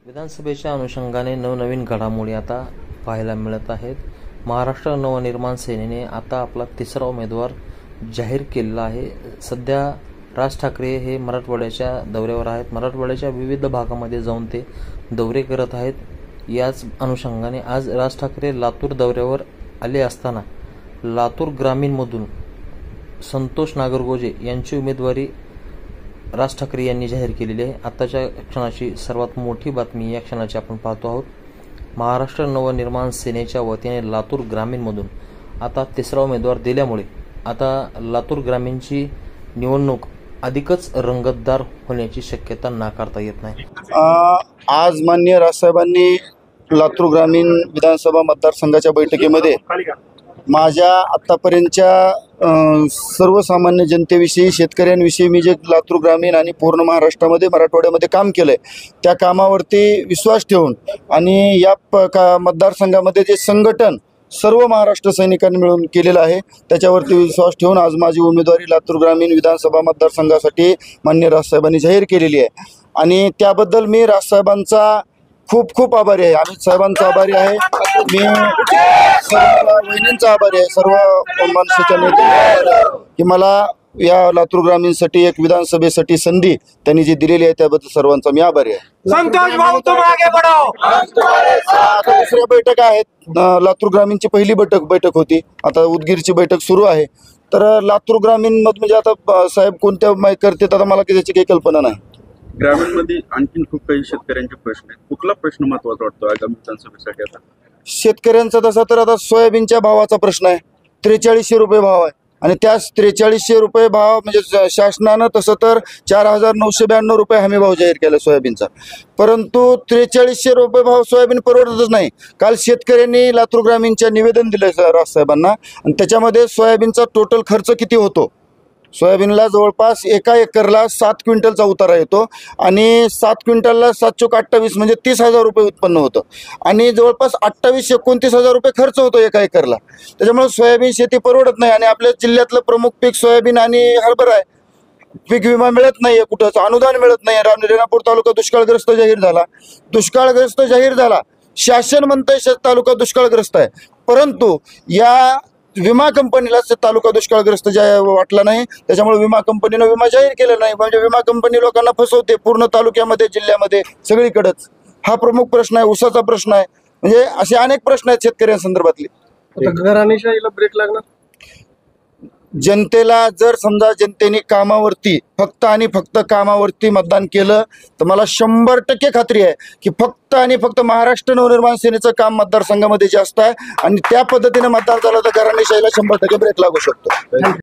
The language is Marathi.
विधानसभेच्या अनुषंगाने नवनवीन घडामोडी आता पाहायला मिळत आहेत। महाराष्ट्र नवनिर्माण सेनेने आता आपला तिसरा उमेदवार जाहीर केलेला आहे। सध्या राज ठाकरे हे मराठवाड्याच्या दौऱ्यावर आहेत। मराठवाड्याच्या विविध भागामध्ये जाऊन ते दौरे करत आहेत। याच अनुषंगाने आज राज ठाकरे लातूर दौऱ्यावर आले असताना लातूर ग्रामीणमधून संतोष नागरगोजे यांची उमेदवारी राज ठाकरे यांनी जाहीर केलेली आहे। आताच्या क्षणाची सर्वात मोठी बातमी या क्षणाची आपण पाहतो आहोत। महाराष्ट्र नवनिर्माण सेनेच्या वतीने लातूर ग्रामीणमधून आता तिसरा उमेदवार दिल्यामुळे आता लातूर ग्रामीणची निवडणूक अधिकच रंगतदार होण्याची शक्यता नाकारता येत नाही। आज माननीय राजसाहेबांनी लातूर ग्रामीण विधानसभा मतदारसंघाच्या बैठकीमध्ये माझ्या आत्तापर्यंतच्या सर्वसामान्य जनतेविषयी, शेतकऱ्यांविषयी मी जे लातूर ग्रामीण आणि पूर्ण महाराष्ट्रामध्ये, मराठवाड्यामध्ये काम केलं आहे त्या कामावरती विश्वास ठेवून आणि या मतदारसंघामध्ये जे संघटन सर्व महाराष्ट्र सैनिकांनी मिळून केलेलं आहे त्याच्यावरती विश्वास ठेवून आज माझी उमेदवारी लातूर ग्रामीण विधानसभा मतदारसंघासाठी माननीय राजसाहेबांनी जाहीर केलेली आहे। आणि त्याबद्दल मी राजसाहेबांचा खूप खूप आभारी आहे, अमित साहेबांचा आभारी आहे, मी सर्व वहिनींचा आभारी आहे, सर्व माणसाच्या नेत्यांचा की मला या लातूर ग्रामीणसाठी एक विधानसभेसाठी संधी त्यांनी जी दिलेली आहे त्याबद्दल सर्वांचा मी आभारी आहे। संतोष भाऊ तुम आगे बढ़ो। दुसऱ्या बैठक आहेत, लातूर ग्रामीणची पहिली बैठक होती, आता उदगीरची बैठक सुरू आहे। तर लातूर ग्रामीण म्हणजे आता साहेब कोणत्या करते आता मला त्याची काही कल्पना नाही। ग्रामीणमध्ये आणखीन खूप काही शेतकऱ्यांचे प्रश्न आहेत, कुठला प्रश्न महत्त्वाचा वाटतो आगामी विधानसभेसाठी? आता शेतकऱ्यांचा तसा तर आता सोयाबीनच्या भावाचा प्रश्न आहे, 4300 रुपये भाव आहे आणि त्या 4300 रुपये भाव म्हणजे शासनानं तसं तर 4992 रुपये हमी भाव जाहीर केला सोयाबीनचा, परंतु 4300 रुपये भाव सोयाबीन परवडतच नाही। काल शेतकऱ्यांनी लातूर ग्रामीणच्या निवेदन दिलं राजसाहेबांना आणि त्याच्यामध्ये सोयाबीनचा टोटल खर्च किती होतो, सोयाबीनला जवळपास एका एकरला 7 क्विंटलचा उतारा येतो आणि 7 क्विंटलला 7×28 म्हणजे 30,000 रुपये उत्पन्न होतं आणि जवळपास 28-29,000 रुपये खर्च होतो एका एकरला। त्याच्यामुळे सोयाबीन शेती परवडत नाही आणि आपल्या जिल्ह्यातलं प्रमुख पीक सोयाबीन आणि हरभरा आहे। पीक विमा मिळत नाही आहे, कुठंच अनुदान मिळत नाही। रेणापूर तालुका दुष्काळग्रस्त जाहीर झाला, शासन म्हणतंय तालुका दुष्काळग्रस्त आहे, परंतु या विमा कंपनीला तालुका दुष्काळग्रस्त वाटला नाही, त्याच्यामुळे विमा कंपनीनं विमा जाहीर केला नाही। म्हणजे विमा कंपनी लोकांना फसवते पूर्ण तालुक्यामध्ये, जिल्ह्यामध्ये, सगळीकडेच। हा प्रमुख प्रश्न आहे, ऊसाचा प्रश्न आहे, म्हणजे असे अनेक प्रश्न आहेत शेतकऱ्यांसंदर्भातले। घराणेशाहीला ब्रेक लागणार। जनतेला जर समजा जनतेने कामावरती फक्त आणि फक्त कामावरती मतदान केलं तर मला 100% खात्री आहे की फक्त आणि फक्त महाराष्ट्र नवनिर्माण सेनेचं काम मतदारसंघामध्ये जास्त आहे आणि त्या पद्धतीने मतदान झालं तर घराणेशाहीला 100% ब्रेक लागू शकतो।